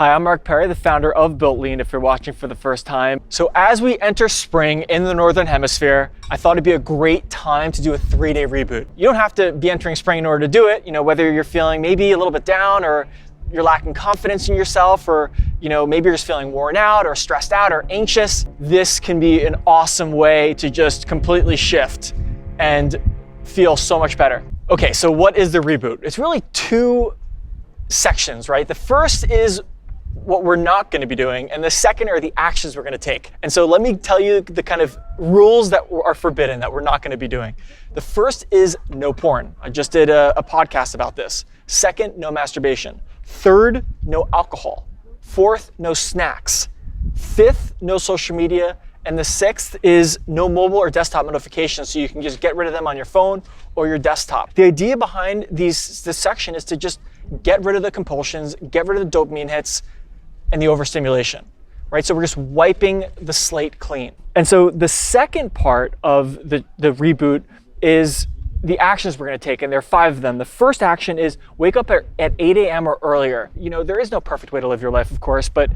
Hi, I'm Mark Perry, the founder of BuiltLean, if you're watching for the first time. So as we enter spring in the Northern Hemisphere, I thought it'd be a great time to do a 3-day reboot. You don't have to be entering spring in order to do it. Whether you're feeling maybe a little bit down, or you're lacking confidence in yourself, or maybe you're just feeling worn out or stressed out or anxious, this can be an awesome way to just completely shift and feel so much better. Okay, so what is the reboot? It's really two sections, right? The first is what we're not going to be doing, and the second are the actions we're going to take. And so let me tell you the kind of rules that are forbidden, that we're not going to be doing. The first is no porn. I just did a podcast about this. Second, no masturbation. Third, no alcohol. Fourth, no snacks. Fifth, no social media. And the sixth is no mobile or desktop notifications, so you can just get rid of them on your phone or your desktop. The idea behind this section is to just get rid of the compulsions, get rid of the dopamine hits, and the overstimulation, right? So we're just wiping the slate clean. And so the second part of the reboot is the actions we're going to take, and there are 5 of them. The first action is wake up at 8 a.m. or earlier. There is no perfect way to live your life, of course, but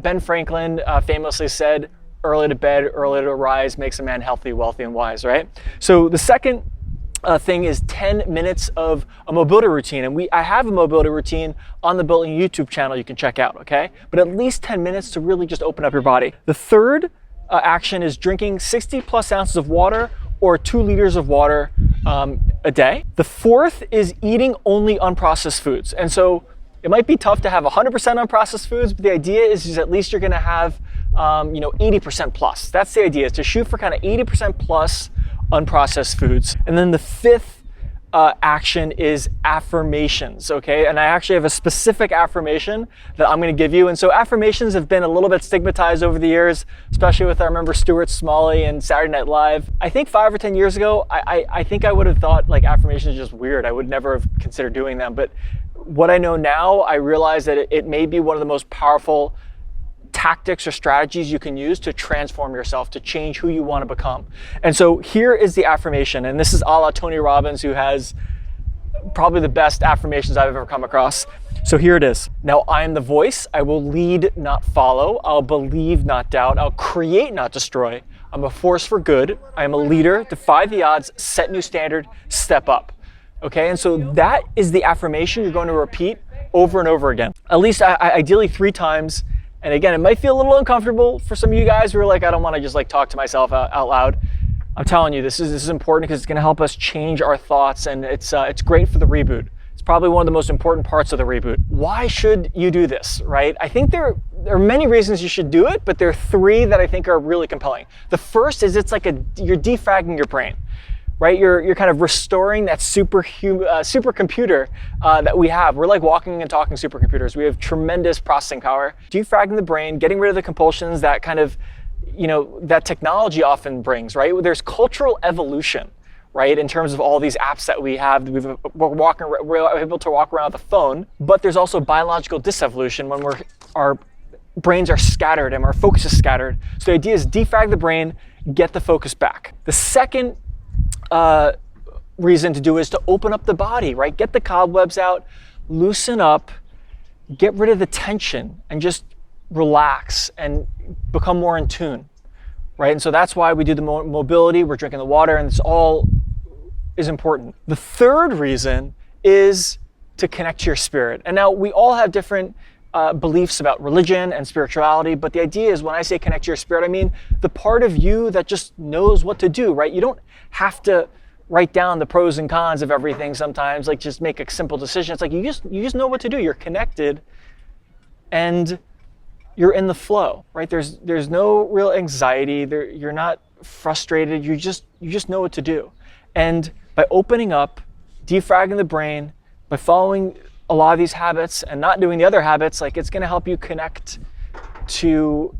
Ben Franklin famously said, early to bed, early to rise makes a man healthy, wealthy, and wise, right? So the second thing is 10 minutes of a mobility routine. And I have a mobility routine on the BuiltLean YouTube channel you can check out, okay? But at least 10 minutes to really just open up your body. The third action is drinking 60 plus ounces of water or 2 liters of water a day. The fourth is eating only unprocessed foods. And so it might be tough to have 100% unprocessed foods, but the idea is at least you're gonna have 80% plus. That's the idea, is to shoot for kind of 80% plus unprocessed foods. And then the fifth action is affirmations, okay? And I actually have a specific affirmation that I'm gonna give you. And so affirmations have been a little bit stigmatized over the years, especially with, I remember Stuart Smalley and Saturday Night Live. I think 5 or 10 years ago, I think I would have thought like affirmations are just weird. I would never have considered doing them. But what I know now, I realize that it may be one of the most powerful tactics or strategies you can use to transform yourself, to change who you want to become. And so here is the affirmation, and this is a la Tony Robbins, who has probably the best affirmations I've ever come across. So here it is. Now I am the voice. I will lead, not follow. I'll believe, not doubt. I'll create, not destroy. I'm a force for good. I am a leader. Defy the odds. Set new standard. Step up. Okay, and so that is the affirmation you're going to repeat over and over again. At least ideally 3 times. And again, it might feel a little uncomfortable for some of you guys who are like, I don't want to just like talk to myself out loud. I'm telling you, this is important because it's going to help us change our thoughts, and it's great for the reboot. It's probably one of the most important parts of the reboot. Why should you do this, right? I think there are many reasons you should do it, but there are 3 that I think are really compelling. The first is it's like you're defragging your brain. Right, you're kind of restoring that supercomputer that we have. We're like walking and talking supercomputers. We have tremendous processing power. Defragging the brain, getting rid of the compulsions that kind of, that technology often brings. Right, there's cultural evolution, right, in terms of all these apps that we have. We're able to walk around with a phone, but there's also biological disevolution when our brains are scattered and our focus is scattered. So the idea is defrag the brain, get the focus back. The second reason to do is to open up the body, right? Get the cobwebs out, loosen up, get rid of the tension, and just relax and become more in tune, right? And so that's why we do the mobility, we're drinking the water, and this all is important. The third reason is to connect to your spirit. And now we all have different beliefs about religion and spirituality, but the idea is when I say connect to your spirit, I mean the part of you that just knows what to do, right? You don't have to write down the pros and cons of everything sometimes, like just make a simple decision. It's like you just know what to do. You're connected and you're in the flow, right? There's no real anxiety. You're not frustrated. You just know what to do. And by opening up, defragging the brain, by following a lot of these habits and not doing the other habits, like it's going to help you connect to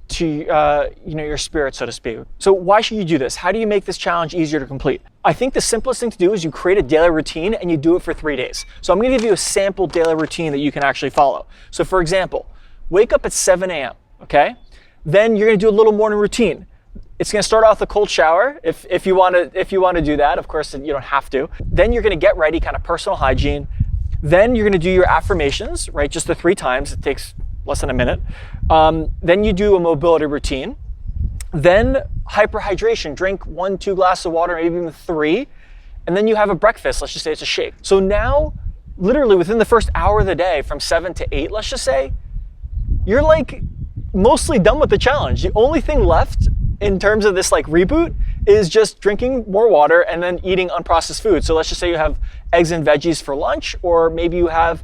your spirit, so to speak. So why should you do this? How do you make this challenge easier to complete? I think the simplest thing to do is you create a daily routine and you do it for 3 days. So I'm going to give you a sample daily routine that you can actually follow. So for example, wake up at 7 a.m., okay? Then you're going to do a little morning routine. It's going to start off with a cold shower if you want to do that. Of course, you don't have to. Then you're going to get ready, kind of personal hygiene. Then you're gonna do your affirmations, right? Just the 3 times, it takes less than a minute. Then you do a mobility routine. Then hyperhydration, drink 1-2 glasses of water, maybe even 3. And then you have a breakfast, let's just say it's a shake. So now, literally within the first hour of the day, from 7 to 8, let's just say, you're like mostly done with the challenge. The only thing left in terms of this like reboot is just drinking more water and then eating unprocessed food. So let's just say you have eggs and veggies for lunch, or maybe you have,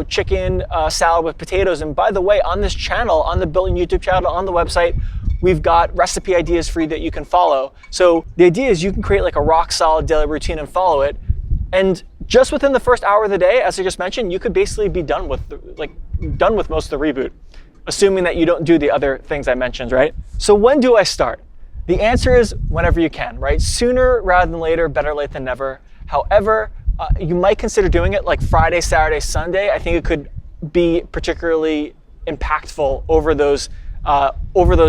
chicken salad with potatoes. And by the way, on this channel, on the BuiltLean YouTube channel, on the website, we've got recipe ideas for you that you can follow. So the idea is you can create like a rock solid daily routine and follow it. And just within the first hour of the day, as I just mentioned, you could basically be done with most of the reboot, assuming that you don't do the other things I mentioned, right? So when do I start? The answer is whenever you can, right? Sooner rather than later, better late than never. However, you might consider doing it like Friday, Saturday, Sunday. I think it could be particularly impactful over those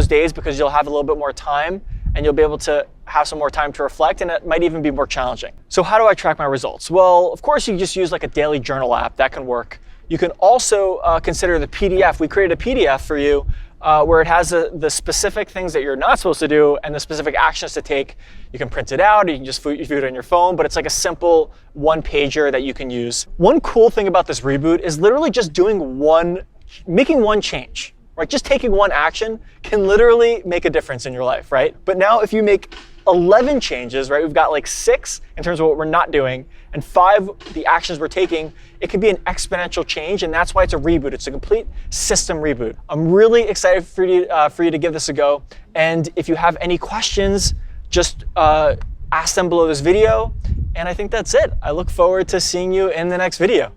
days because you'll have a little bit more time and you'll be able to have some more time to reflect, and it might even be more challenging. So how do I track my results? Well, of course, you just use like a daily journal app. That can work. You can also consider the PDF. We created a PDF for you where it has the specific things that you're not supposed to do and the specific actions to take. You can print it out, or you can just view it on your phone, but it's like a simple 1-pager that you can use. One cool thing about this reboot is literally just making one change. Right? Just taking one action can literally make a difference in your life, right? But now if you make 11 changes, right? We've got like 6 in terms of what we're not doing and 5 the actions we're taking. It can be an exponential change, and that's why it's a reboot. It's a complete system reboot. I'm really excited for you to give this a go. And if you have any questions, just ask them below this video. And I think that's it. I look forward to seeing you in the next video.